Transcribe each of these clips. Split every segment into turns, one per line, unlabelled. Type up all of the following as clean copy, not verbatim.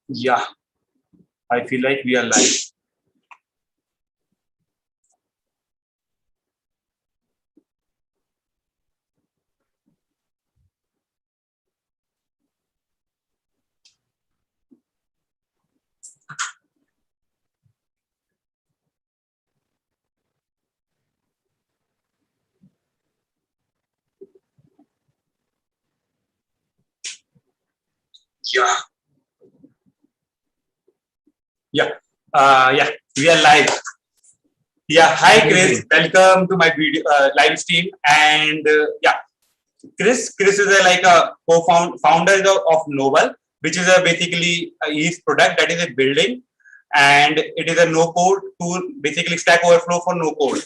Yeah, I feel like we are live. Yeah, yeah, yeah, we are live. Yeah, hi Chris,
Amazing.
welcome to my video live stream. And yeah, Chris is like a co-founder of Novel, which is a basically his product that is a building, and it is a no code tool, basically Stack Overflow for no code,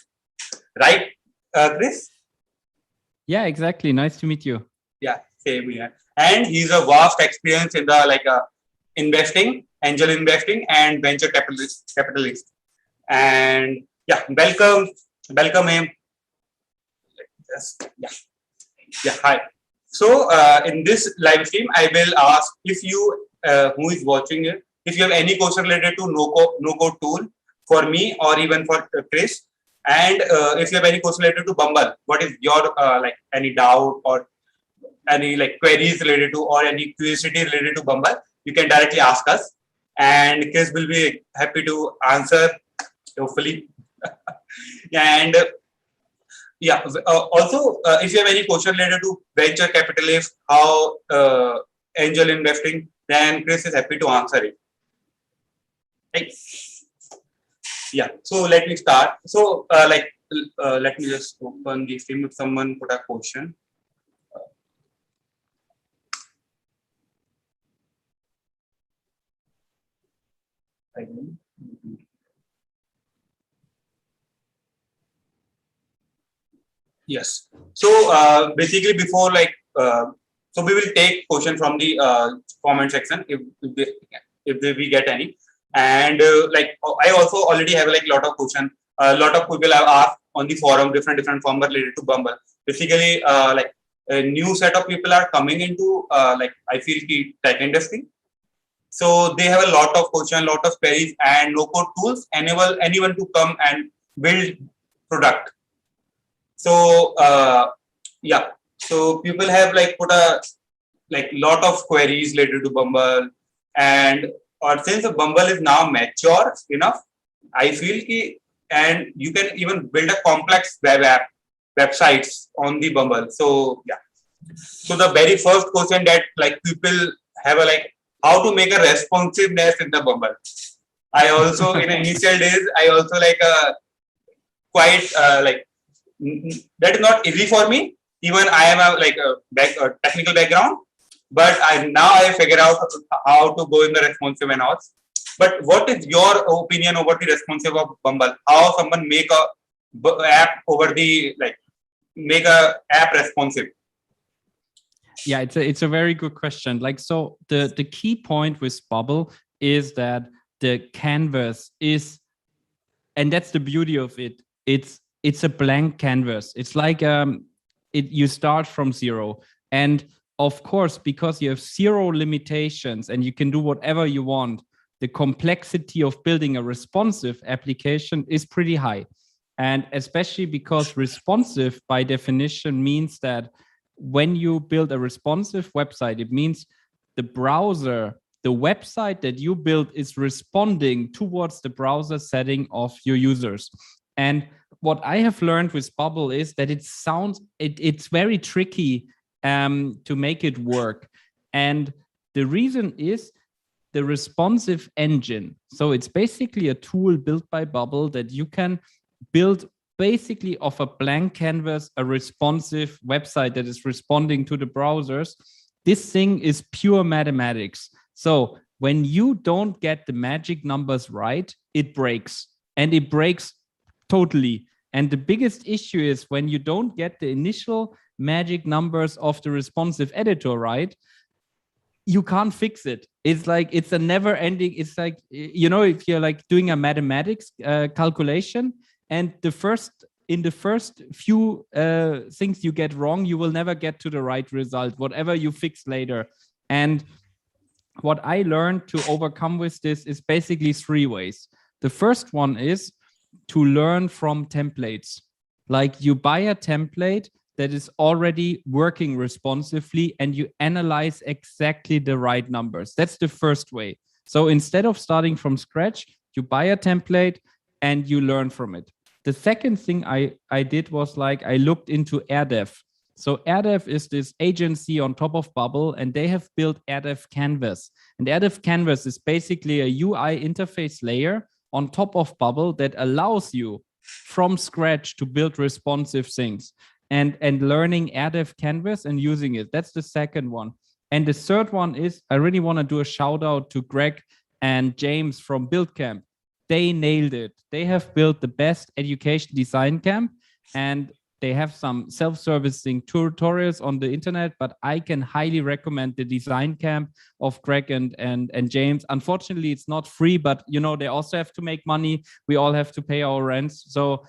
right, Chris?
Yeah, exactly. Nice to meet you.
Yeah, same here. And he's a vast experience in the investing, angel investing, and venture capitalist. And yeah, welcome him. Yes, yeah, yeah. Hi. So in this live stream, I will ask if you who is watching it, if you have any question related to no code tool for me or even for Chris, and if you have any question related to Bumble, what is your any doubt or any queries related to or any curiosity related to Bumble, you can directly ask us, and Chris will be happy to answer, hopefully. And yeah, also if you have any question related to venture capitalists, how angel investing, then Chris is happy to answer it. Right? Yeah. So let me start. So let me just open the stream if someone put a question. Yes. So basically, before so we will take question from the comment section if we get any, and I also already have like lot of question. A lot of people have asked on the forum, different forum related to Bumble. Basically, a new set of people are coming into I feel the tech industry. So they have a lot of question, lot of queries, and no code tools enable anyone to come and build product. So yeah, so people have put a lot of queries related to Bumble, and or since the Bumble is now mature enough, I feel ki, and you can even build a complex websites on the Bumble. So yeah, so the very first question that people have a how to make a responsiveness in the Bumble. I also in initial days I also quite that is not easy for me. Even I am a technical background, but I figure out how to go in the responsive and all. But what is your opinion over the responsive of Bumble? How someone make a app over the make a app responsive?
Yeah, it's a very good question. So the key point with Bubble is that the canvas is, and that's the beauty of it. It's a blank canvas. It's like you start from zero, and of course, because you have zero limitations and you can do whatever you want, the complexity of building a responsive application is pretty high. And especially because responsive by definition means that when you build a responsive website, it means the browser, the website that you build is responding towards the browser setting of your users. And what I have learned with Bubble is that it's very tricky to make it work. And the reason is the responsive engine. So it's basically a tool built by Bubble that you can build basically off a blank canvas, a responsive website that is responding to the browsers. This thing is pure mathematics. So when you don't get the magic numbers right, it breaks, and it breaks totally. And the biggest issue is when you don't get the initial magic numbers of the responsive editor right, you can't fix it. It's a never ending. It's like, if you're doing a mathematics calculation, and in the first few things you get wrong, you will never get to the right result, whatever you fix later. And what I learned to overcome with this is basically 3 ways. The first one is to learn from templates. Like you buy a template that is already working responsively and you analyze exactly the right numbers. That's the first way. So instead of starting from scratch, you buy a template and you learn from it. The second thing I did was like I looked into AirDev. So AirDev is this agency on top of Bubble, and they have built AirDev Canvas. And AirDev Canvas is basically a UI interface layer on top of Bubble that allows you from scratch to build responsive things. And learning AirDev Canvas and using it. That's the second one. And the third one is I really want to do a shout out to Greg and James from BuildCamp. They nailed it. They have built the best education design camp, and they have some self-servicing tutorials on the internet, but I can highly recommend the design camp of Greg and James. Unfortunately, it's not free, but you know, they also have to make money. We all have to pay our rents. So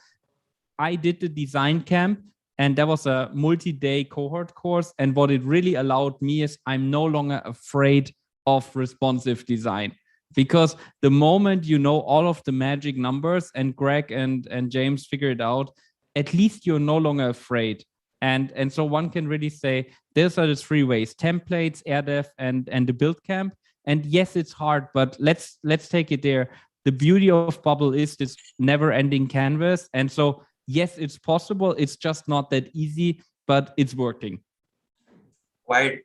I did the design camp, and that was a multi-day cohort course. And what it really allowed me is I'm no longer afraid of responsive design. Because the moment you know all of the magic numbers and Greg and James figure it out, at least you're no longer afraid. And so one can really say, these are the 3 ways: templates, AirDev, and the build camp. And yes, it's hard, but let's take it there. The beauty of Bubble is this never-ending canvas. And so, yes, it's possible. It's just not that easy, but it's working.
Quite,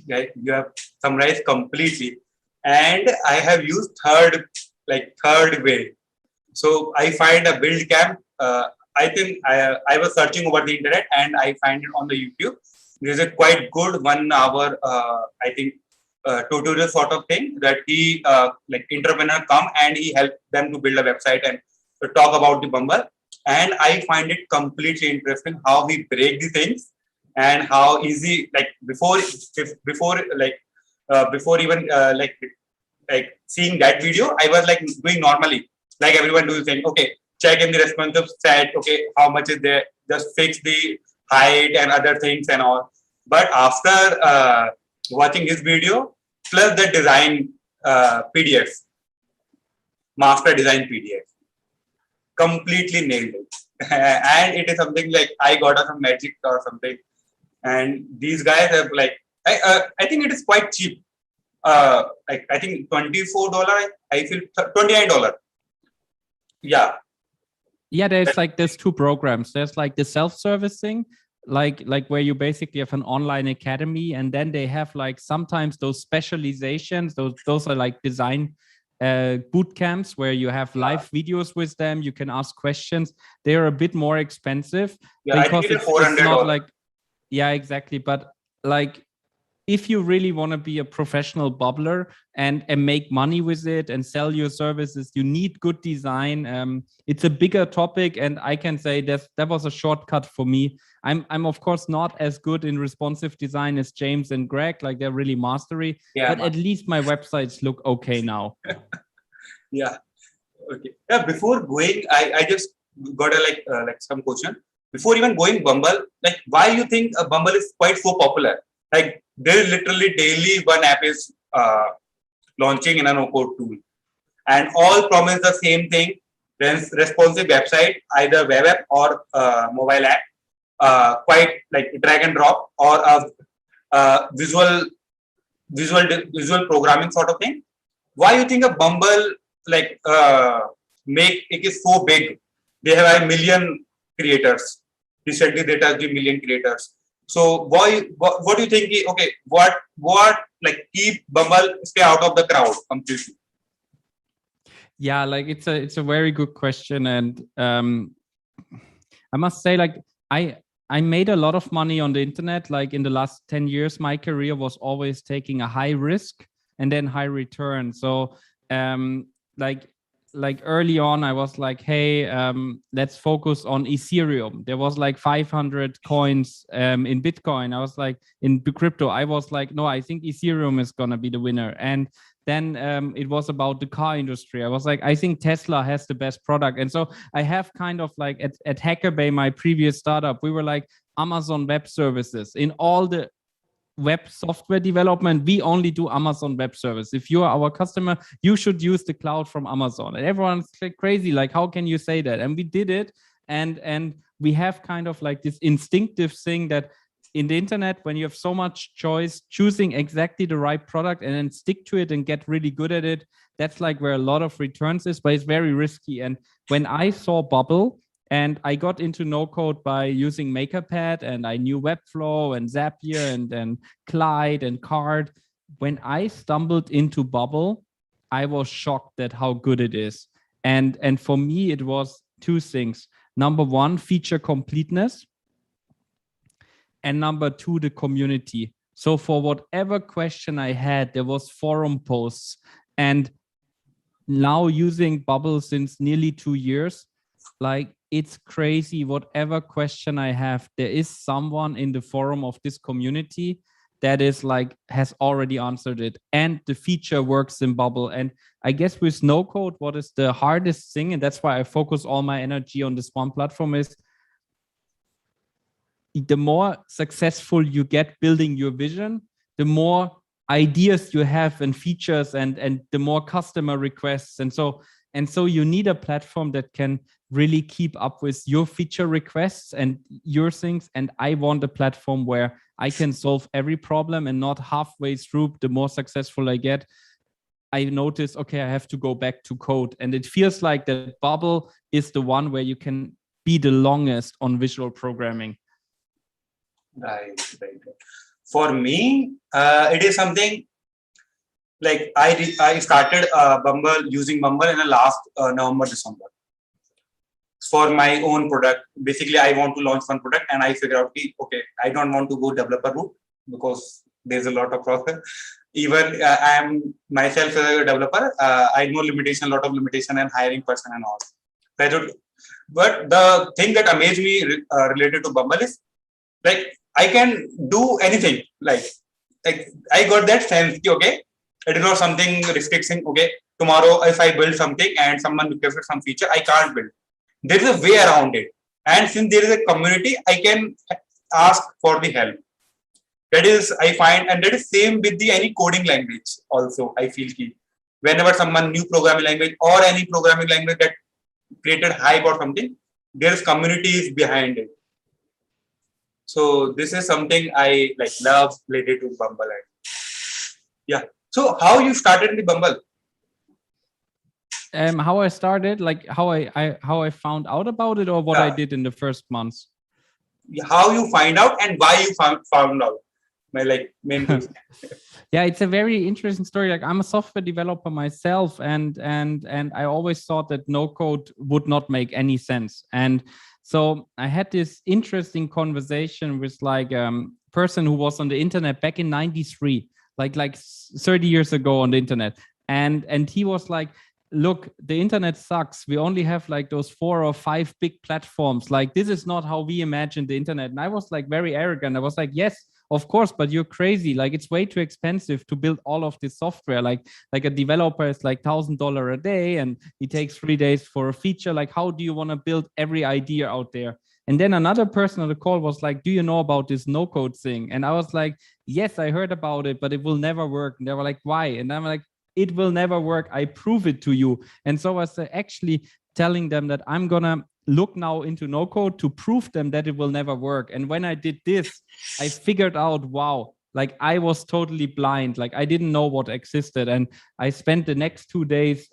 you have summarized completely. And I have used third way. So I find a build camp. I think I was searching over the internet and I find it on the YouTube. There's a quite good 1 hour, I think, tutorial sort of thing that he, like entrepreneur come and he helped them to build a website and to talk about the Bumble. And I find it completely interesting how he break the things and how easy, like before even seeing that video, I was like doing normally, like everyone doing saying, okay, check in the responsive set, okay, how much is there, just fix the height and other things and all. But after watching his video, plus the design PDF, master design PDF, completely nailed it. And it is something like I got some magic or something. And these guys have like, I think it is quite cheap. Like I think $24. I feel $29. Yeah.
Yeah, there's 2 programs. There's like the self-servicing, like where you basically have an online academy, and then they have like sometimes those specializations. Those are like design boot camps where you have live videos with them. You can ask questions. They are a bit more expensive because it's not like, yeah, exactly. But like, if you really want to be a professional bubbler and make money with it and sell your services, you need good design. It's a bigger topic, and I can say that was a shortcut for me. I'm of course not as good in responsive design as James and Greg, like they're really mastery, but at least my websites look okay now.
Yeah. Okay. Yeah. Before going, I just got a like some question. Before even going Bumble, like why you think Bumble is quite so popular? Like there literally daily one app is launching in a no-code tool, and all promise the same thing: responsive website, either web app or mobile app, quite like drag and drop or a visual programming sort of thing. Why you think a Bumble like make it is so big? They have 1 million creators. Recently, they touched 1 million creators. So why? What do you think? Okay, what like keep Bumble stay out of the crowd completely?
Yeah, like it's a very good question, and I must say, like I made a lot of money on the internet. Like in the last 10 years, my career was always taking a high risk and then high return. So like early on, I was like, hey, let's focus on Ethereum. There was like 500 coins in Bitcoin. I was like, in crypto, I was like, no, I think Ethereum is gonna be the winner. And then it was about the car industry. I was like, I think Tesla has the best product. And so I have kind of like at Hacker Bay, my previous startup, we were like Amazon Web Services in all the web software development, we only do Amazon Web Service. If you are our customer, you should use the cloud from Amazon. And everyone's like crazy, like, how can you say that? And we did it. And we have kind of like this instinctive thing that in the internet, when you have so much choice, choosing exactly the right product and then stick to it and get really good at it, that's like where a lot of returns is, but it's very risky. And when I saw Bubble, and I got into NoCode by using MakerPad, and I knew Webflow and Zapier and Clyde and Card. When I stumbled into Bubble, I was shocked at how good it is. And for me, it was two things. Number one, feature completeness. And number two, the community. So for whatever question I had, there was forum posts. And now using Bubble since nearly 2 years, like, it's crazy. Whatever question I have, there is someone in the forum of this community that is like, has already answered it. And the feature works in Bubble. And I guess with NoCode, what is the hardest thing, and that's why I focus all my energy on this one platform, is the more successful you get building your vision, the more ideas you have and features and the more customer requests. And so you need a platform that can really keep up with your feature requests and your things. And I want a platform where I can solve every problem, and not halfway through, the more successful I get, I notice, okay, I have to go back to code. And it feels like that Bubble is the one where you can be the longest on visual programming.
Right. For me, it is something like I started using Bumble in the last November, December for my own product. Basically, I want to launch one product, and I figure out, okay, I don't want to go developer route because there's a lot of process. Even I am myself a developer. I know a lot of limitation and hiring person and all. But the thing that amazed me related to Bumble is, like, I can do anything. Like I got that sense. Okay, it is not something restricting. Okay, tomorrow if I build something and someone requested some feature, I can't build. There is a way around it. And since there is a community, I can ask for the help. That is, I find, and that is same with the any coding language. Also, I feel key. Whenever someone new programming language or any programming language that created hype or something, there is communities behind it. So this is something I like love related to Bumble. Yeah. So how you started in the Bumble?
How I started, like how I found out about it, or what I did in the first months.
How you find out and why you found out. My main question.
Yeah, it's a very interesting story. Like, I'm a software developer myself, and I always thought that NoCode would not make any sense. And so I had this interesting conversation with like person who was on the internet back in '93, like 30 years ago on the internet, and he was like, look, the internet sucks. We only have like those 4 or 5 big platforms. Like, this is not how we imagine the internet. And I was like very arrogant. I was like, yes, of course, but you're crazy. Like, it's way too expensive to build all of this software. Like a developer is like $1,000 a day, and it takes 3 days for a feature. Like, how do you want to build every idea out there? And then another person on the call was like, do you know about this no-code thing? And I was like, yes, I heard about it, but it will never work. And they were like, why? And I'm like, it will never work. I prove it to you. And so I was actually telling them that I'm going to look now into NoCode to prove them that it will never work. And when I did this, I figured out, wow, like I was totally blind. Like I didn't know what existed. And I spent the next 2 days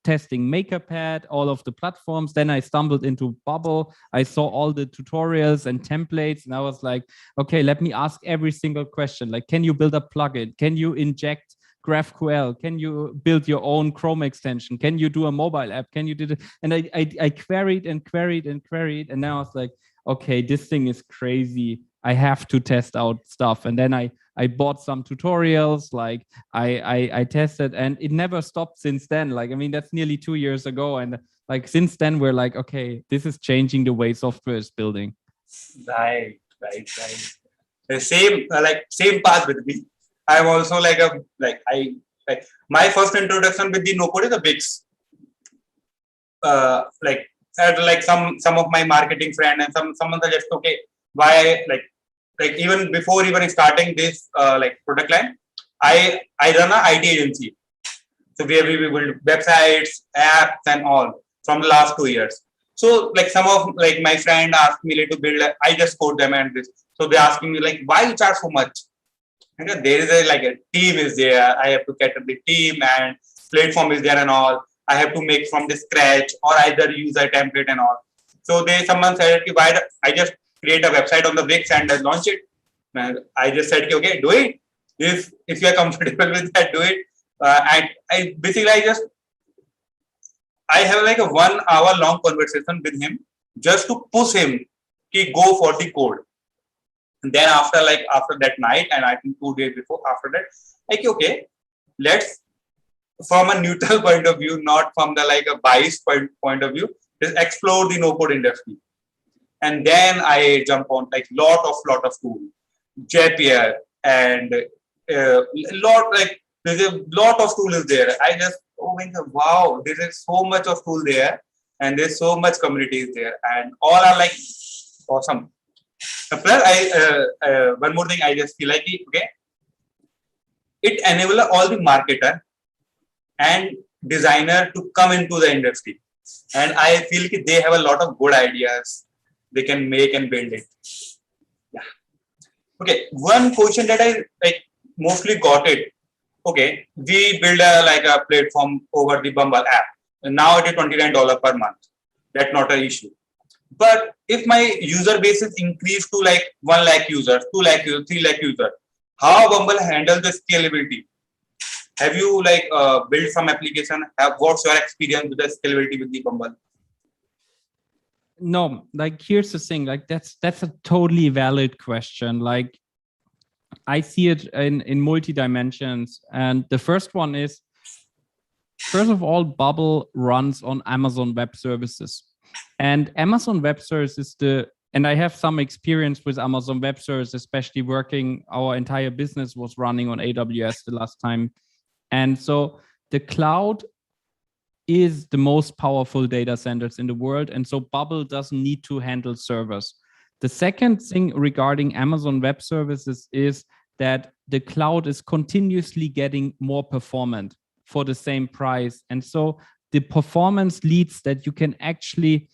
testing MakerPad, all of the platforms. Then I stumbled into Bubble. I saw all the tutorials and templates. And I was like, okay, let me ask every single question. Like, can you build a plugin? Can you inject GraphQL? Can you build your own Chrome extension? Can you do a mobile app? Can you do it? And I queried and queried and queried. And now I was like, okay, this thing is crazy. I have to test out stuff. And then I bought some tutorials, like I tested, and it never stopped since then. Like, I mean, that's nearly 2 years ago. And like, since then we're like, okay, this is changing the way software is building.
Right. The same path with me. I'm also my first introduction with the NoCode is a Wix. Some of my marketing friend and someone suggest, okay, why like even before even starting this like product line, I run an IT agency. So where we build websites, apps, and all from the last 2 years. So like some of like my friend asked me like, to build, I just code them and this. So they asking me like, why you charge so much? And there is a like a team is there. I have to get the team and platform is there and all. I have to make from the scratch or either use a template and all. So someone said, why I just create a website on the Wix and launch it. And I just said, okay, do it. If you are comfortable with that, do it. And I basically I have like a 1 hour long conversation with him just to push him to go for the code. And then after that night, and I think 2 days before after that, like okay, let's from a neutral point of view, not from the like a biased point of view, just explore the no-code industry. And then I jump on like lot of tools, Zapier and lot like there's a lot of tools is there. I just oh my god, wow, there is so much of tool there, and there's so much community is there, and all are like awesome. Plus, one more thing I just feel like okay, it enables all the marketer and designer to come into the industry, and I feel like they have a lot of good ideas they can make and build it. Yeah. Okay. One question that I like mostly got it. Okay, we build like a platform over the Bumble app, and now it is $29 per month. That's not an issue. But if my user base is increased to like 1 lakh users, 2 lakh users, 3 lakh users, how Bumble handle the scalability? Have you like built some application? What's your experience with the scalability with the Bumble?
No, like here's the thing, like that's a totally valid question. Like I see it in multi dimensions, and the first one is, first of all, Bubble runs on Amazon Web Services, and Amazon Web Services and I have some experience with Amazon Web Services, especially working. Our entire business was running on AWS the last time, and so the cloud is the most powerful data centers in the world, and so Bubble doesn't need to handle servers. The second thing regarding Amazon Web Services is that the cloud is continuously getting more performant for the same price. And so the performance leads that you can actually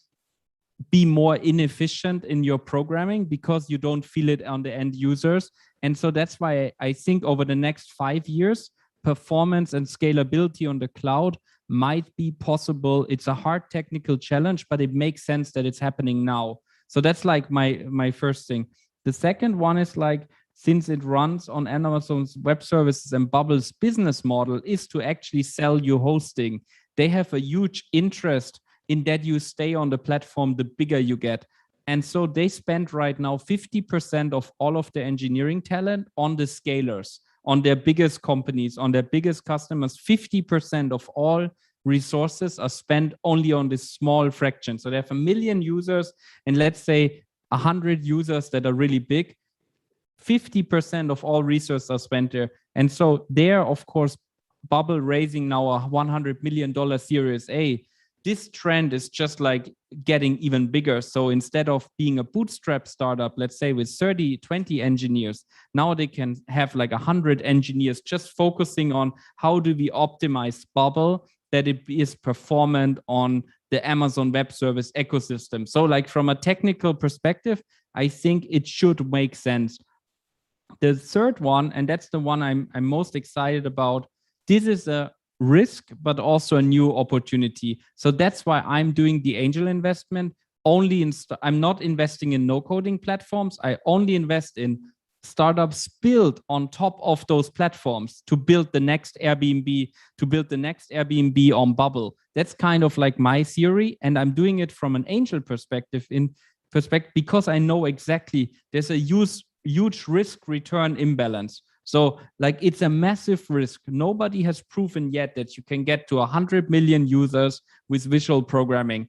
be more inefficient in your programming because you don't feel it on the end users. And so that's why I think over the next 5 years, performance and scalability on the cloud might be possible. It's a hard technical challenge, but it makes sense that it's happening now. So that's like my first thing. The second one is like, since it runs on Amazon's Web Services and Bubble's business model is to actually sell you hosting, they have a huge interest in that you stay on the platform the bigger you get. And so they spend right now 50% of all of the engineering talent on the scalers, on their biggest companies, on their biggest customers. 50% of all resources are spent only on this small fraction. So they have 1 million users, and let's say 100 users that are really big. 50% of all resources are spent there. And so there, of course, Bubble raising now a $100 million Series A. This trend is just like getting even bigger. So instead of being a bootstrap startup, let's say with 20 engineers, now they can have like 100 engineers just focusing on how do we optimize Bubble that it is performant on the Amazon Web Service ecosystem. So like from a technical perspective, I think it should make sense. The third one, and that's the one I'm most excited about, this is a risk, but also a new opportunity. So that's why I'm doing the angel investment only in, I'm not investing in no coding platforms. I only invest in startups built on top of those platforms to build the next Airbnb, on Bubble. That's kind of like my theory. And I'm doing it from an angel perspective because I know exactly there's a huge risk return imbalance. So like it's a massive risk. Nobody has proven yet that you can get to 100 million users with visual programming.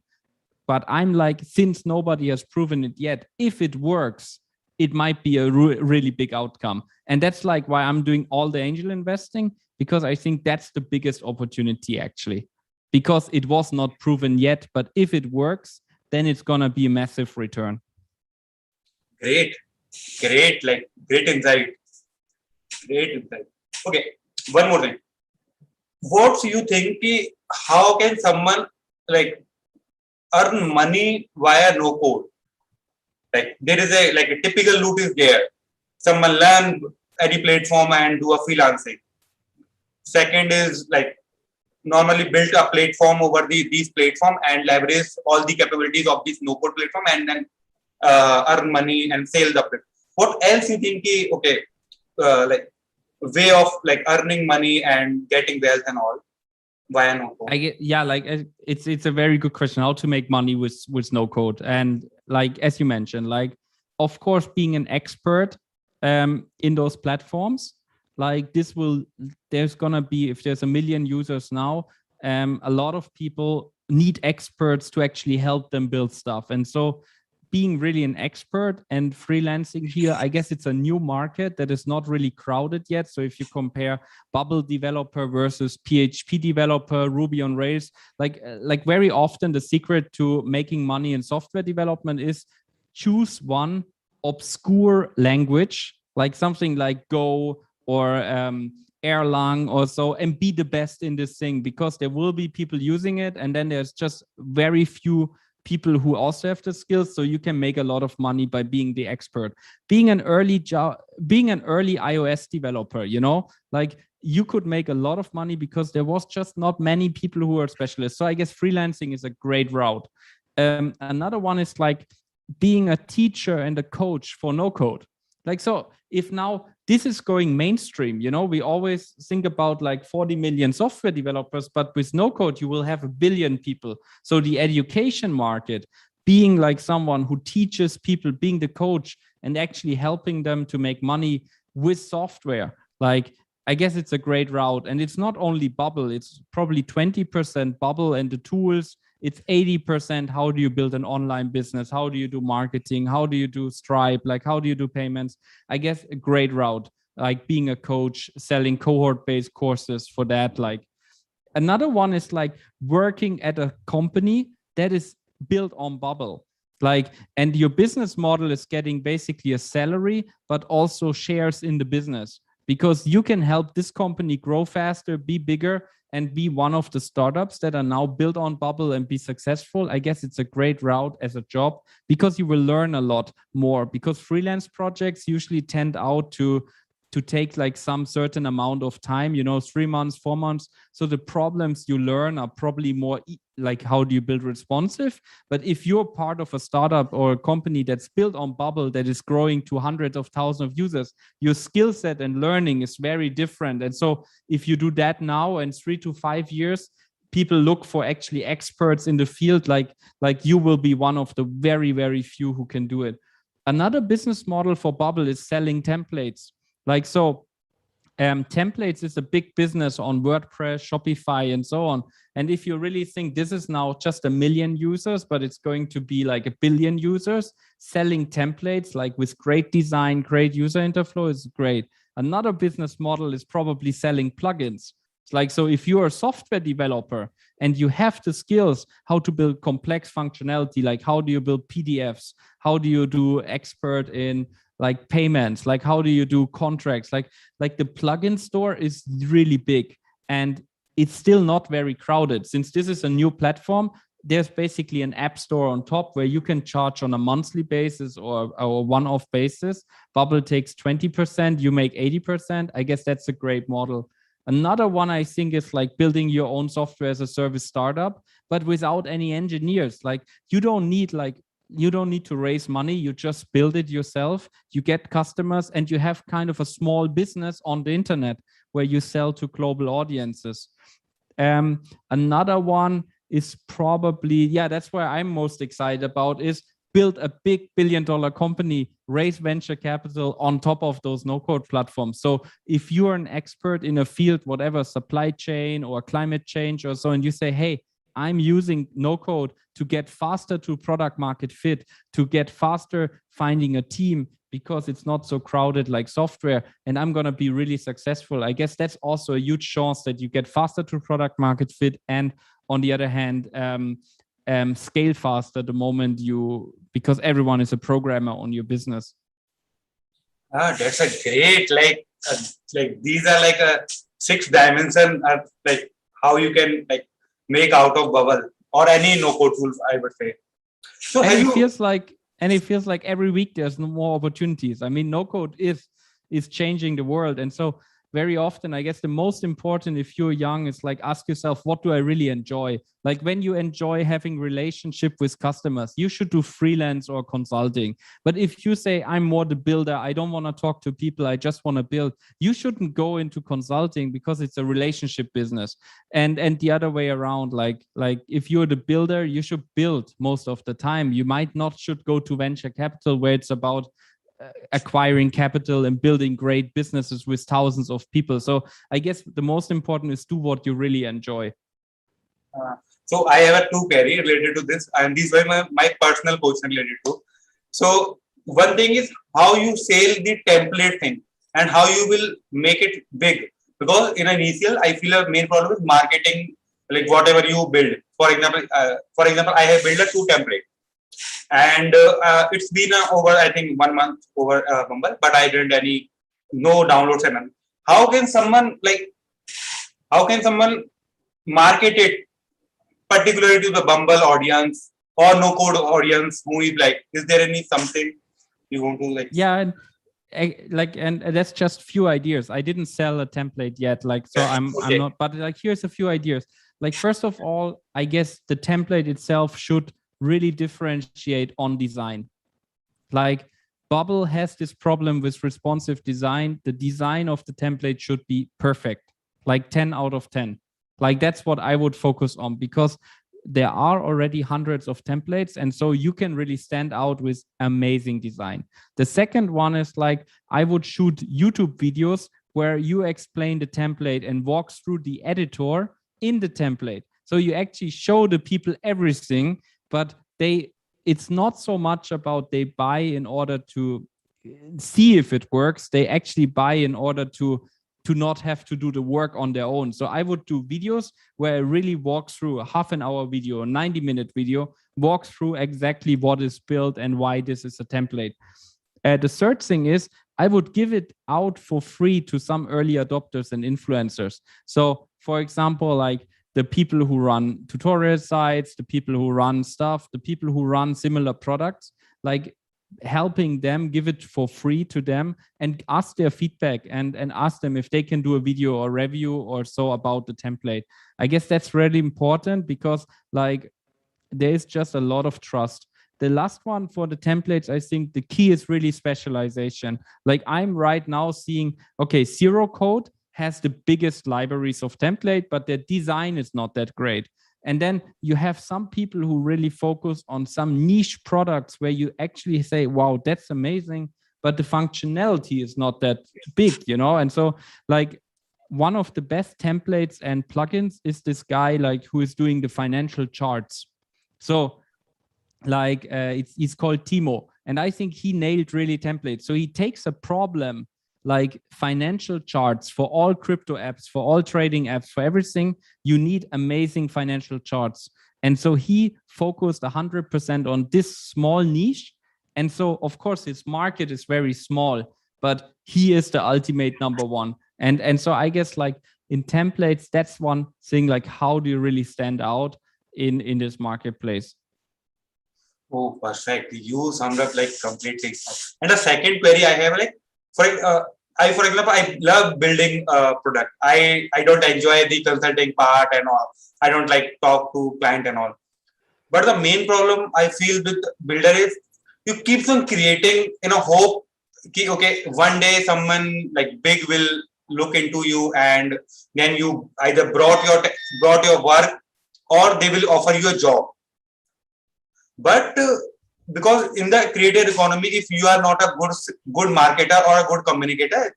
But I'm like, since nobody has proven it yet, if it works, it might be a really big outcome. And that's like why I'm doing all the angel investing, because I think that's the biggest opportunity actually, because it was not proven yet. But if it works, then it's going to be a massive return.
Great. Great, like great insight. Great insight. Okay, one more thing. What do you think? How can someone like earn money via no code? Like there is a like a typical route is there. Someone learn any platform and do a freelancing. Second is like normally build a platform over these platform and leverage all the capabilities of this no code platform and then earn money and sell the platform. What else you think? Okay, like way of like earning money and getting wealth and all via no code.
I get, yeah, like it's a very good question, how to make money with no code. And like as you mentioned, like of course being an expert in those platforms, like this will, there's gonna be, if there's 1 million users now, a lot of people need experts to actually help them build stuff. And so being really an expert and freelancing here, I guess it's a new market that is not really crowded yet. So if you compare Bubble developer versus PHP developer, Ruby on Rails, like very often the secret to making money in software development is choose one obscure language, like something like Go or Erlang or so, and be the best in this thing, because there will be people using it, and then there's just very few people who also have the skills, so you can make a lot of money by being the expert. Being an early iOS developer, you know, like you could make a lot of money because there was just not many people who are specialists. So I guess freelancing is a great route. Another one is like being a teacher and a coach for no code. Like, so if now this is going mainstream, you know, we always think about like 40 million software developers, but with no code, you will have 1 billion people. So the education market, being like someone who teaches people, being the coach and actually helping them to make money with software, like, I guess it's a great route. And it's not only Bubble, it's probably 20% Bubble and the tools. It's 80% how do you build an online business? How do you do marketing? How do you do Stripe? Like, how do you do payments? I guess a great route, like being a coach, selling cohort-based courses for that. Like, another one is like working at a company that is built on Bubble. Like, and your business model is getting basically a salary, but also shares in the business, because you can help this company grow faster, be bigger, and be one of the startups that are now built on Bubble and be successful. I guess it's a great route as a job, because you will learn a lot more, because freelance projects usually tend out to take like some certain amount of time, you know, 3 months, 4 months. So the problems you learn are probably more like how do you build responsive. But if you're part of a startup or a company that's built on Bubble that is growing to hundreds of thousands of users, your skill set and learning is very different. And so if you do that now, in 3 to 5 years, people look for actually experts in the field, like you will be one of the very, very few who can do it. Another business model for Bubble is selling templates. Like, so templates is a big business on WordPress, Shopify, and so on. And if you really think this is now just 1 million users, but it's going to be like 1 billion users, selling templates like with great design, great user interface is great. Another business model is probably selling plugins. It's like, so if you're a software developer and you have the skills how to build complex functionality, like how do you build PDFs, how do you do expert in like payments, like how do you do contracts, like the plugin store is really big, and it's still not very crowded. Since this is a new platform, there's basically an app store on top where you can charge on a monthly basis or a one-off basis. Bubble takes 20%, you make 80%. I guess that's a great model. Another one I think is like building your own software as a service startup, but without any engineers. Like, you don't need to raise money. You just build it yourself. You get customers and you have kind of a small business on the internet where you sell to global audiences. Another one is probably, that's where I'm most excited about, is build a big billion-dollar company, raise venture capital on top of those no-code platforms. So if you're an expert in a field, whatever, supply chain or climate change or so, and you say, hey, I'm using no code to get faster to product market fit, to get faster finding a team because it's not so crowded like software, and I'm going to be really successful. I guess that's also a huge chance that you get faster to product market fit, and on the other hand, scale faster the moment because everyone is a programmer on your business.
That's a great like these are like a 6 dimension like how you can like make out of bubble or any no code tools, I would say. So
And
have
it
you
feels like every week there's more opportunities. I mean, no code is changing the world. And so very often, I guess the most important if you're young is like ask yourself, what do I really enjoy? Like when you enjoy having relationship with customers, you should do freelance or consulting. But if you say I'm more the builder, I don't want to talk to people, I just want to build, you shouldn't go into consulting because it's a relationship business. And the other way around, like if you're the builder, you should build most of the time. You might not should go to venture capital where it's about acquiring capital and building great businesses with thousands of people. So I guess the most important is do what you really enjoy.
uh, so I have a two query related to this, and these were my personal question related to. So one thing is how you sell the template thing and how you will make it big. Because in initial, I feel a main problem is marketing, like whatever you build. For example, I have built a two template, and it's been over I think 1 month over Mumbai, but I didn't any no downloads and none. How can someone like how can someone market it particularly to the Bumble audience or no code audience who is like, is there any something you want to like?
Yeah, and that's just few ideas. I didn't sell a template yet, like, so I'm
Okay.
not, but like here's a few ideas. Like first of all, I guess the template itself should really differentiate on design. Like Bubble has this problem with responsive design. The design of the template should be perfect, like 10 out of 10. Like that's what I would focus on, because there are already hundreds of templates. And so you can really stand out with amazing design. The second one is like, I would shoot YouTube videos where you explain the template and walks through the editor in the template. So you actually show the people everything, but it's not so much about they buy in order to see if it works. They actually buy in order to not have to do the work on their own. So I would do videos where I really walk through a half an hour video, a 90-minute video, walk through exactly what is built and why this is a template. The third thing is I would give it out for free to some early adopters and influencers. So for example, like the people who run tutorial sites, the people who run stuff, the people who run similar products, like helping them, give it for free to them and ask their feedback and ask them if they can do a video or review or so about the template. I guess that's really important because like there is just a lot of trust. The last one for the templates, I think the key is really specialization. Like I'm right now seeing, okay, Zero Code has the biggest libraries of template, but their design is not that great. And then you have some people who really focus on some niche products where you actually say, wow, that's amazing, but the functionality is not that big, you know? And so like one of the best templates and plugins is this guy like who is doing the financial charts. So like it's called Timo. And I think he nailed really templates. So he takes a problem like financial charts for all crypto apps, for all trading apps, for everything, you need amazing financial charts. And so he focused 100% on this small niche. And so, of course, his market is very small, but he is the ultimate number one. And so I guess like in templates, that's one thing, like how do you really stand out in this marketplace?
Oh, perfect. You summed up like completely. And the second query I have like, for example, I love building a product. I don't enjoy the consulting part and all. I don't like talk to client and all. But the main problem I feel with builder is you keep on creating in a hope. Okay, one day someone like big will look into you and then you either brought your work or they will offer you a job. But because in the creator economy, if you are not a good marketer or a good communicator,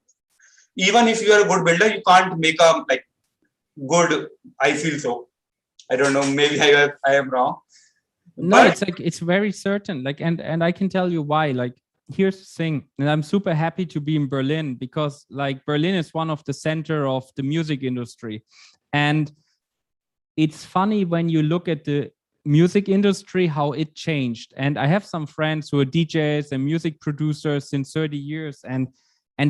even if you are a good builder, you can't make a like good. I feel so. I don't know. Maybe I am wrong.
No,
But
it's like it's very certain. Like, and I can tell you why. Like, here's the thing, and I'm super happy to be in Berlin because like Berlin is one of the center of the music industry, and it's funny when you look at the music industry, how it changed. And I have some friends who are DJs and music producers since 30 years. And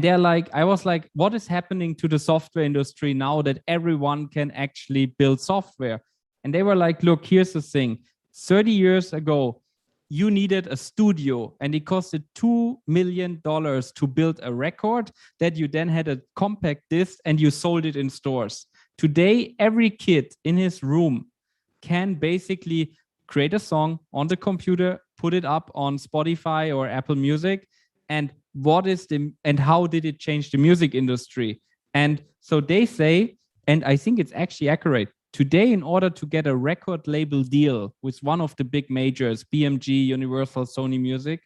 they're like, I was like, what is happening to the software industry now that everyone can actually build software? And they were like, look, here's the thing. 30 years ago, you needed a studio and it costed $2 million to build a record that you then had a compact disc and you sold it in stores. Today, every kid in his room can basically create a song on the computer, put it up on Spotify or Apple Music. And how did it change the music industry? And so they say, and I think it's actually accurate. Today, in order to get a record label deal with one of the big majors, BMG, Universal, Sony Music,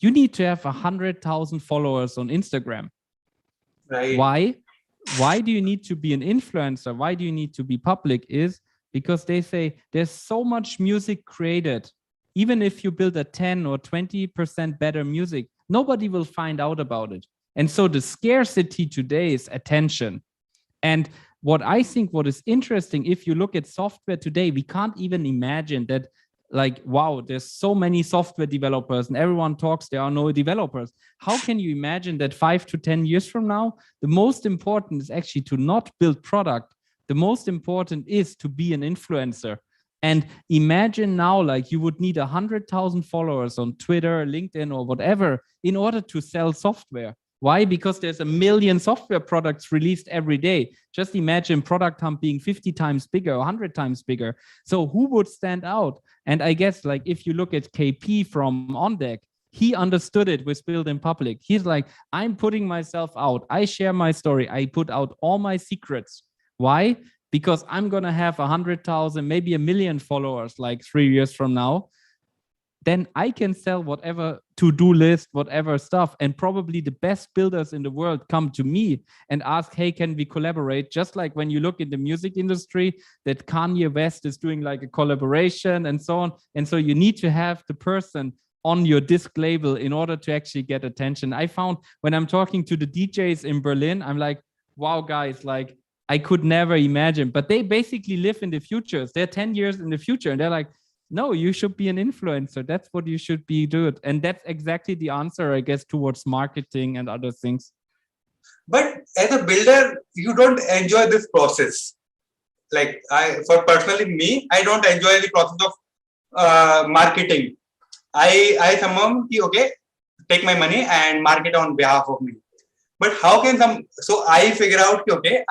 you need to have 100,000 followers on Instagram.
Right.
Why? Why do you need to be an influencer? Why do you need to be public? Is because they say there's so much music created. Even if you build a 10 or 20% better music, nobody will find out about it. And so the scarcity today is attention. And what I think what is interesting, if you look at software today, we can't even imagine that, like, wow, there's so many software developers and everyone talks there are no developers. How can you imagine that 5 to 10 years from now, the most important is actually to not build product. The most important is to be an influencer. And imagine now, like, you would need 100,000 followers on Twitter, LinkedIn, or whatever in order to sell software. Why? Because there's a million software products released every day. Just imagine Product Hunt being 50 times bigger, 100 times bigger. So who would stand out? And I guess, like, if you look at KP from OnDeck, he understood it with Build in Public. He's like, I'm putting myself out. I share my story. I put out all my secrets. Why? Because I'm going to have 100,000, maybe 1 million followers like 3 years from now. Then I can sell whatever to-do list, whatever stuff. And probably the best builders in the world come to me and ask, hey, can we collaborate? Just like when you look in the music industry, that Kanye West is doing like a collaboration and so on. And so you need to have the person on your disc label in order to actually get attention. I found when I'm talking to the DJs in Berlin, I'm like, wow, guys, like, I could never imagine. But they basically live in the future. They're 10 years in the future. And they're like, no, you should be an influencer. That's what you should be doing. And that's exactly the answer, I guess, towards marketing and other things.
But as a builder, you don't enjoy this process. Like for personally me, I don't enjoy the process of marketing. I someone, okay, take my money and market on behalf of me. But how can so I figure out, okay,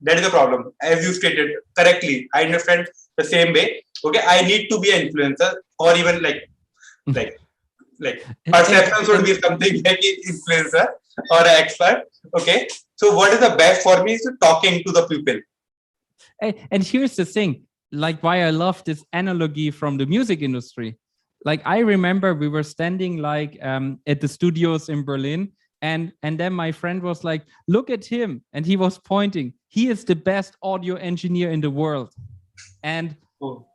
that is the problem. As you stated correctly, I understand the same way. Okay, I need to be an influencer, or even like perception should be something like influencer or an expert. Okay, so what is the best for me is talking to the people.
And here's the thing, like why I love this analogy from the music industry. Like I remember we were standing like at the studios in Berlin, and then my friend was like, look at him, and he was pointing. He is the best audio engineer in the world. And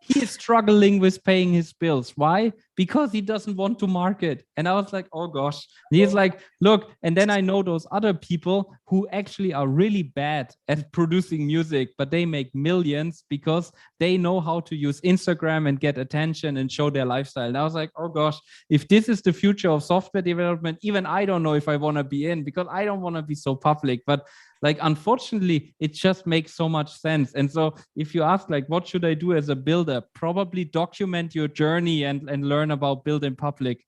he is struggling with paying his bills. Why? Because he doesn't want to market. And I was like, oh gosh. And he's like, look, and then I know those other people who actually are really bad at producing music, but they make millions because they know how to use Instagram and get attention and show their lifestyle. And I was like, oh gosh, if this is the future of software development, even I don't know if I want to be in, because I don't want to be so public. But like, unfortunately, it just makes so much sense. And so if you ask, like, what should I do as a builder? Probably document your journey and learn about Build in Public.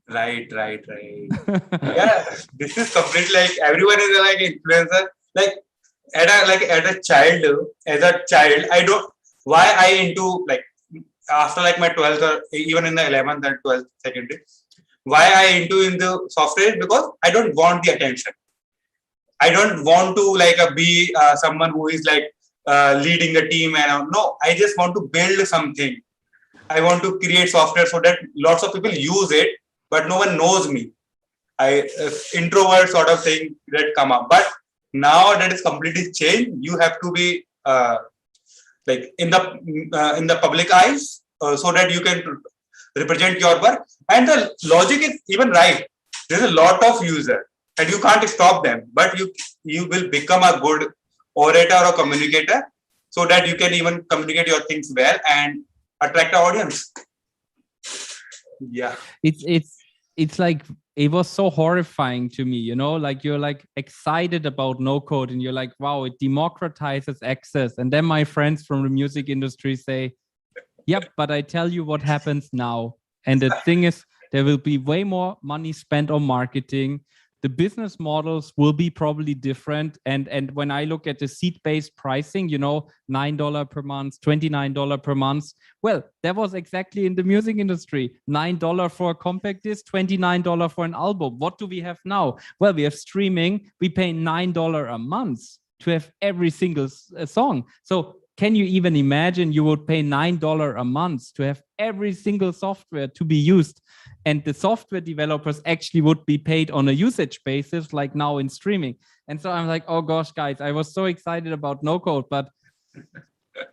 Right. Yeah, this is completely like everyone is like influencer. Like as a child, I don't why I into like after like my 12th or even in the 11th and 12th secondary, why I into the software, because I don't want the attention. I don't want to like be someone who is like leading the team, and no, I just want to build something. I want to create software so that lots of people use it, but no one knows me. Introvert sort of thing that come up. But now that is completely changed. You have to be like in the public eyes so that you can represent your work. And the logic is even right. There's a lot of user, and you can't stop them. But you will become a good orator or communicator, so that you can even communicate your things well, and attract the audience. Yeah.
It's like, it was so horrifying to me, like you're like excited about no code and you're like, wow, it democratizes access. And then my friends from the music industry say, yep, but I tell you what happens now. And the thing is, there will be way more money spent on marketing. The business models will be probably different. And when I look at the seat-based pricing, $9 per month, $29 per month. Well, that was exactly in the music industry. $9 for a compact disc, $29 for an album. What do we have now? Well, we have streaming. We pay $9 a month to have every single song. So can you even imagine you would pay $9 a month to have every single software to be used? And the software developers actually would be paid on a usage basis, like now in streaming. And so I'm like, oh gosh, guys, I was so excited about no code, but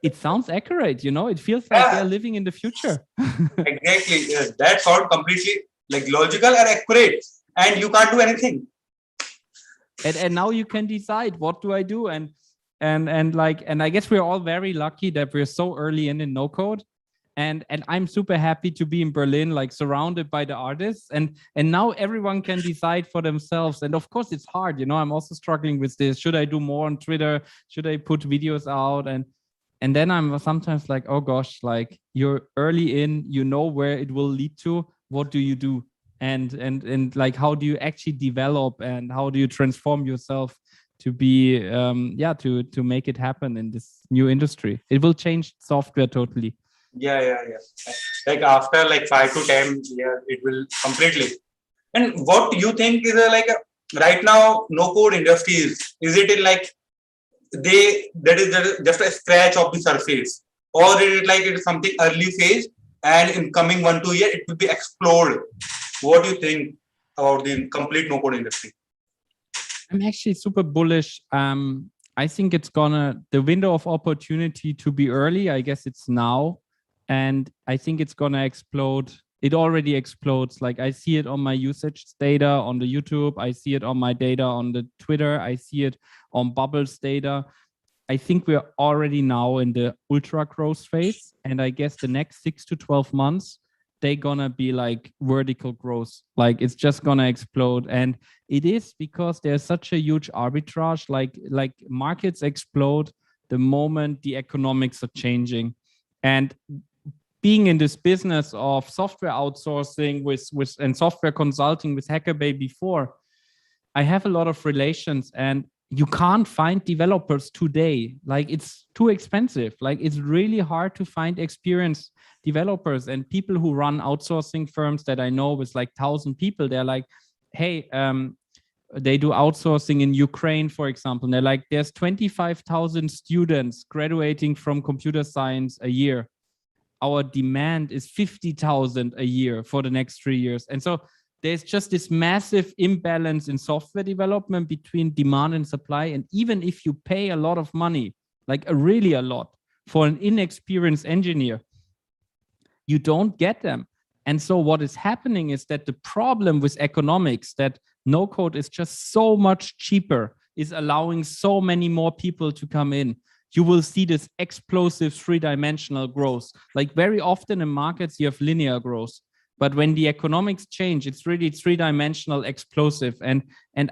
it sounds accurate, it feels like they're living in the future.
Exactly. Yes. That sounds completely like logical and accurate, and you can't do anything.
And now you can decide, what do I do? And I guess we're all very lucky that we're so early in no code. And I'm super happy to be in Berlin, like surrounded by the artists, and now everyone can decide for themselves. And of course it's hard, I'm also struggling with this. Should I do more on Twitter? Should I put videos out? And then I'm sometimes like, oh gosh, like you're early in, where it will lead to. What do you do? And like, how do you actually develop, and how do you transform yourself to be to make it happen in this new industry? It will change software totally.
Yeah. Like after like 5 to 10 years, it will completely. And what do you think is right now no code industry is it in like that is just a scratch of the surface, or is it like it's something early phase and in coming 1-2 years it will be explode? What do you think about the complete no code industry?
I'm actually super bullish. I think the window of opportunity to be early, I guess it's now. And I think it's gonna explode. It already explodes. Like I see it on my usage data on the YouTube. I see it on my data on the Twitter. I see it on Bubbles data. I think we're already now in the ultra growth phase. And I guess the next 6 to 12 months, they're gonna be like vertical growth. Like it's just gonna explode. And it is because there's such a huge arbitrage. Like markets explode the moment the economics are changing. And being in this business of software outsourcing and software consulting with HackerBay before, I have a lot of relations, and you can't find developers today. Like it's too expensive. Like it's really hard to find experienced developers, and people who run outsourcing firms that I know with like 1,000 people, they're like, hey, they do outsourcing in Ukraine, for example. And they're like, there's 25,000 students graduating from computer science a year. Our demand is 50,000 a year for the next 3 years. And so there's just this massive imbalance in software development between demand and supply. And even if you pay a lot of money, like really a lot, for an inexperienced engineer, you don't get them. And so what is happening is that the problem with economics, that no code is just so much cheaper, is allowing so many more people to come in. You will see this explosive 3-dimensional growth. Like very often in markets, you have linear growth. But when the economics change, it's really 3-dimensional explosive. And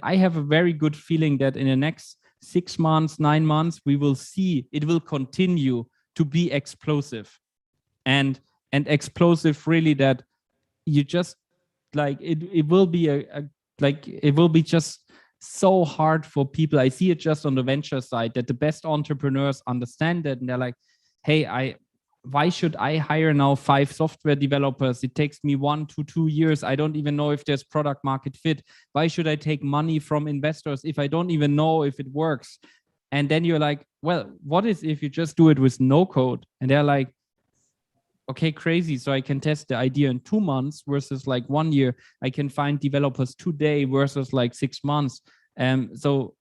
I have a very good feeling that in the next 6 months, 9 months, we will see it will continue to be explosive. And explosive really that you just like it will be it will be just so hard for people. I see it just on the venture side that the best entrepreneurs understand that, and they're like, hey, why should I hire now 5 software developers? It takes me 1 to 2 years. I don't even know if there's product market fit. Why should I take money from investors if I don't even know if it works? And then you're like, well, what is if you just do it with no code? And they're like, okay, crazy. So I can test the idea in 2 months versus like 1 year. I can find developers today versus like 6 months. So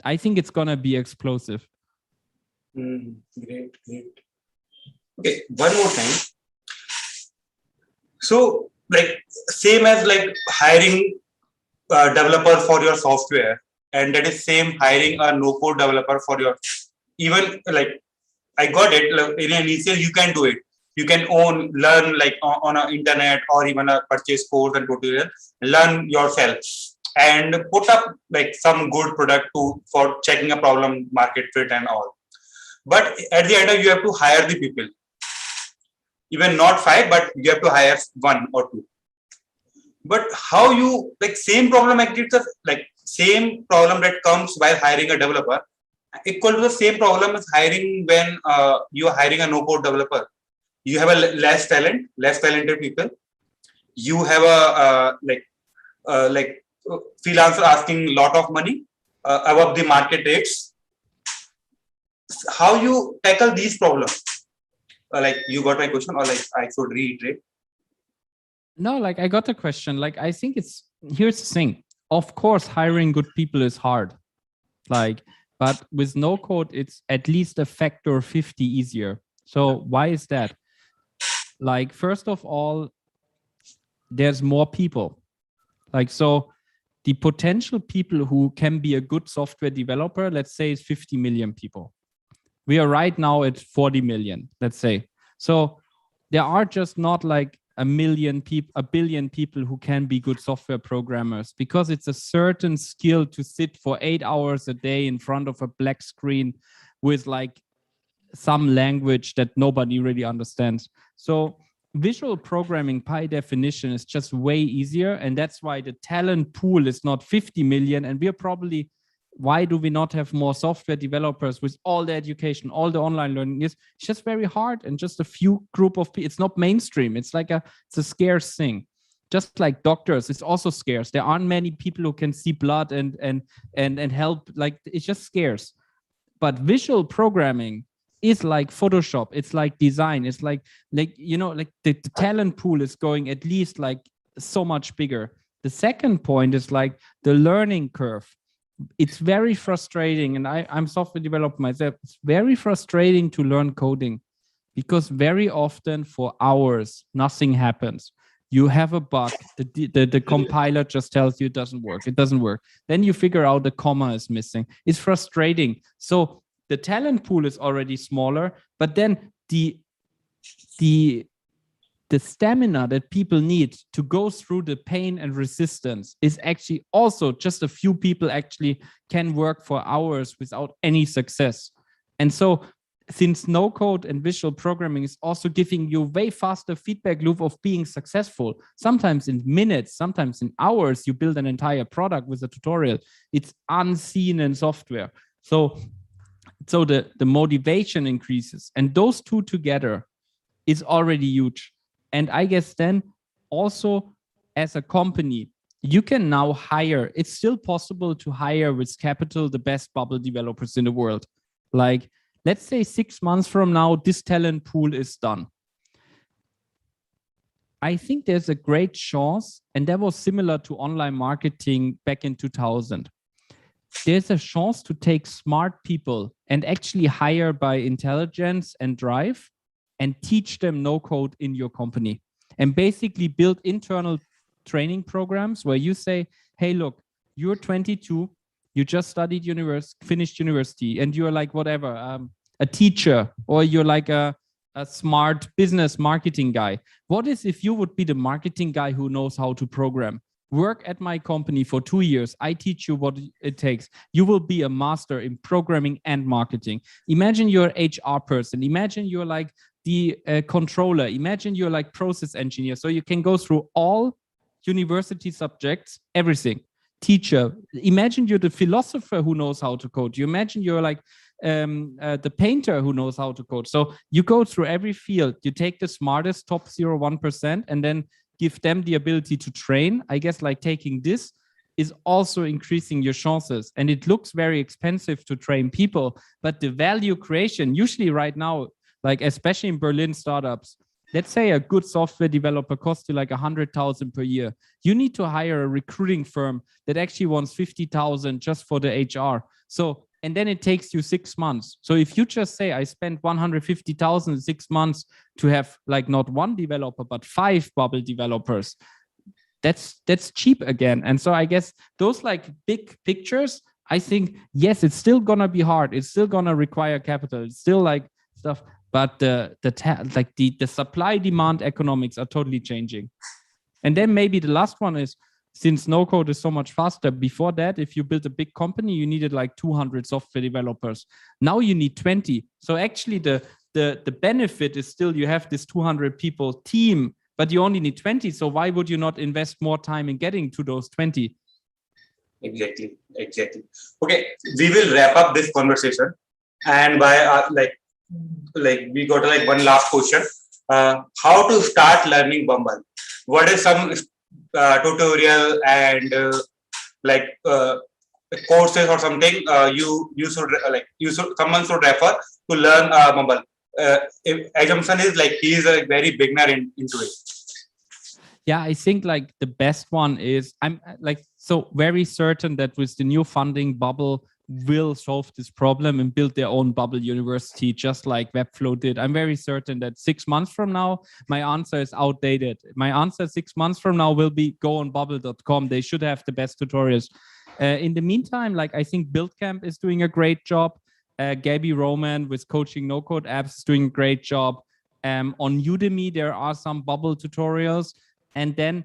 I think it's gonna be explosive.
Great. Okay, one more time. So like same as like hiring a developer for your software, and that is same hiring a no code developer for your, even like I got it, like in initial you can do it. You can learn like on a internet or even a purchase course and tutorial, learn yourself and put up like some good product for checking a problem, market fit and all. But at the end of you have to hire the people, even not 5, but you have to hire 1 or 2. But how you like same problem exists, like same problem that comes while hiring a developer equal to the same problem as hiring when you are hiring a no-code developer. You have a less talented people. You have a freelancer asking a lot of money above the market rates. How you tackle these problems? Like you got my question, or like I should reiterate?
No, like I got the question. Like I think here's the thing. Of course, hiring good people is hard. Like, but with no code, it's at least a factor 50 easier. So why is that? Like, first of all, there's more people. Like, so the potential people who can be a good software developer, let's say, is 50 million people. We are right now at 40 million, let's say. So there are just not like a billion people who can be good software programmers, because it's a certain skill to sit for 8 hours a day in front of a black screen with like some language that nobody really understands. So visual programming by definition is just way easier. And that's why the talent pool is not 50 million. And we're probably, why do we not have more software developers with all the education, all the online learning? It's just very hard, and just a few group of people. It's not mainstream. It's like it's a scarce thing. Just like doctors, it's also scarce. There aren't many people who can see blood and help. Like, it's just scarce. But visual programming is like Photoshop. It's like design. It's like you know, like the talent pool is going at least like so much bigger. The second point is like the learning curve. It's very frustrating, and I'm software developer myself. It's very frustrating to learn coding, because very often for hours nothing happens. You have a bug, the compiler just tells you it doesn't work. Then you figure out the comma is missing. It's frustrating. So the talent pool is already smaller, but then the stamina that people need to go through the pain and resistance is actually also just a few people actually can work for hours without any success. And so since no code and visual programming is also giving you way faster feedback loop of being successful, sometimes in minutes, sometimes in hours, you build an entire product with a tutorial. It's unseen in software. So the motivation increases, and those two together is already huge. And I guess then also as a company, you can now hire. It's still possible to hire with capital the best bubble developers in the world. Like, let's say 6 months from now, this talent pool is done. I think there's a great chance, and that was similar to online marketing back in 2000. There's a chance to take smart people and actually hire by intelligence and drive, and teach them no code in your company, and basically build internal training programs where you say, hey, look, you're 22, you just finished university, and you're like whatever, a teacher, or you're like a smart business marketing guy. What is if you would be the marketing guy who knows how to program? Work at my company for 2 years. I teach you what it takes. You will be a master in programming and marketing. Imagine you're an HR person. Imagine you're like the controller. Imagine you're like process engineer. So you can go through all university subjects, everything. Teacher. Imagine you're the philosopher who knows how to code. You imagine you're like the painter who knows how to code. So you go through every field. You take the smartest top 0.1% and then give them the ability to train. I guess like taking this is also increasing your chances. And it looks very expensive to train people, but the value creation, usually right now, like especially in Berlin startups, let's say a good software developer costs you like 100,000 per year. You need to hire a recruiting firm that actually wants 50,000 just for the HR. So, and then it takes you 6 months. So if you just say, I spent 150,000 in 6 months to have like not one developer, but 5 bubble developers, that's cheap again. And so I guess those like big pictures, I think, yes, it's still gonna be hard. It's still gonna require capital. It's still like stuff. but the supply demand economics are totally changing. And then maybe the last one is, since no code is so much faster, before that, if you built a big company, you needed like 200 software developers. Now you need 20. So actually the benefit is still you have this 200 people team, but you only need 20. So why would you not invest more time in getting to those 20?
Exactly. Okay, we will wrap up this conversation, and by we got like one last question. How to start learning Bumble? What is some tutorial and courses or something someone should refer to learn Bumble? Assumption is like he is a very beginner into it.
Yeah, I think like the best one is, I'm like so very certain that with the new funding, Bubble will solve this problem and build their own Bubble University, just like Webflow did. I'm very certain that 6 months from now, my answer is outdated. My answer 6 months from now will be go on bubble.com. They should have the best tutorials. In the meantime, like I think BuildCamp is doing a great job. Gabby Roman with Coaching No Code Apps is doing a great job. On Udemy, there are some Bubble tutorials. And then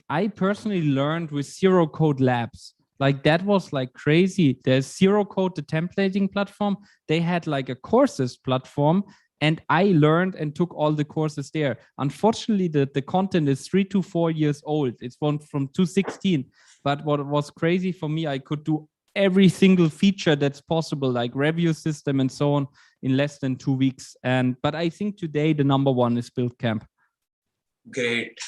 I personally learned with Zero Code Labs. Like that was like crazy. There's Zero Code, the templating platform. They had like a courses platform, and I learned and took all the courses there. Unfortunately, the content is 3 to 4 years old. It's one from 2016. But what was crazy for me, I could do every single feature that's possible, like review system and so on, in less than 2 weeks. But I think today the number one is BuildCamp.
Great.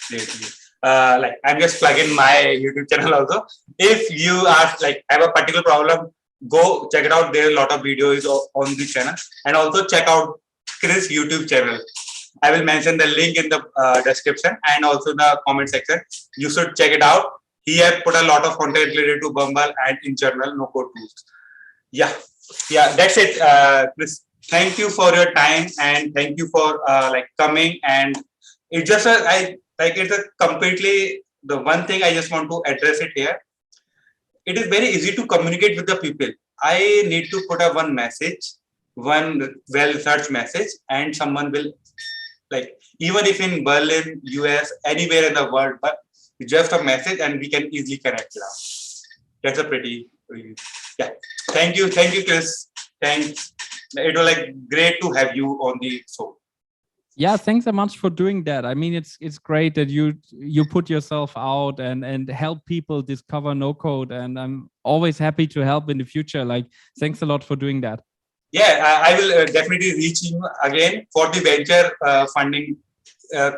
Like I'm just plugging my YouTube channel also. If you are like have a particular problem, go check it out. There are a lot of videos on the channel, and also check out Chris' YouTube channel. I will mention the link in the description and also the comment section. You should check it out. He has put a lot of content related to Bumble and in general no code tools. Yeah, that's it, Chris. Thank you for your time and thank you for like coming. And it's just it's a completely the one thing I just want to address it here. It is very easy to communicate with the people. I need to put a one message, one well-searched message, and someone will like even if in Berlin, US, anywhere in the world, but just a message and we can easily connect now. That's a pretty yeah. Thank you, Chris. Thanks. It was like great to have you on the show.
Yeah, thanks so much for doing that. I mean, it's great that you put yourself out and help people discover no code, and I'm always happy to help in the future. Like, thanks a lot for doing that.
Yeah, I will definitely reach you again for the venture funding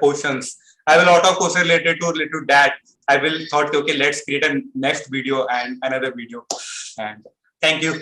questions. I have a lot of questions related to that. I will thought, okay, let's create a next video and another video. And thank you.